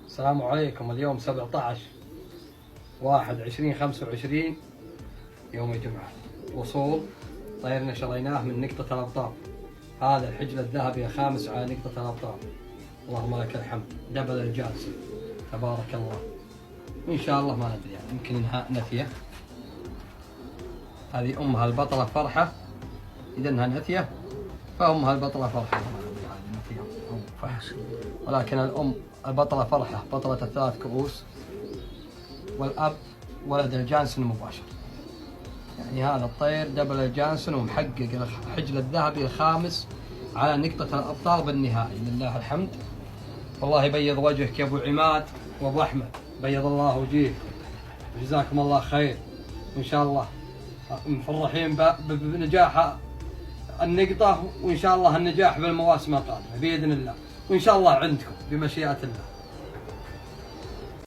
السلام عليكم. اليوم 17/1/2025 يوم الجمعة. وصول طيرنا شريناه من نقطة الأبطال. هذا الحجل الذهبي الخامس على نقطة الأبطال. اللهم لك الحمد. دبل الجالسة تبارك الله. إن شاء الله ما ندري يعني يمكن إنها نثية. هذه أمها البطلة فرحة، إذا إنها نثية فأمها البطلة فرحة. ولكن الأم البطلة فرحة بطلة الثلاث كؤوس، والأب ولد الجانسون مباشر. يعني هذا الطير دبل الجانسون ومحقق الحجل الذهبي الخامس على نقطة الأبطال بالنهائي. لله الحمد. والله يبيض وجهك يا أبو عماد وأبو أحمد، بيض الله وجهكم وجزاكم الله خير. وإن شاء الله مفرحين بنجاح النقطة، وإن شاء الله النجاح بالمواسم القادمة بإذن الله، وإن شاء الله عندكم بمشيئة الله.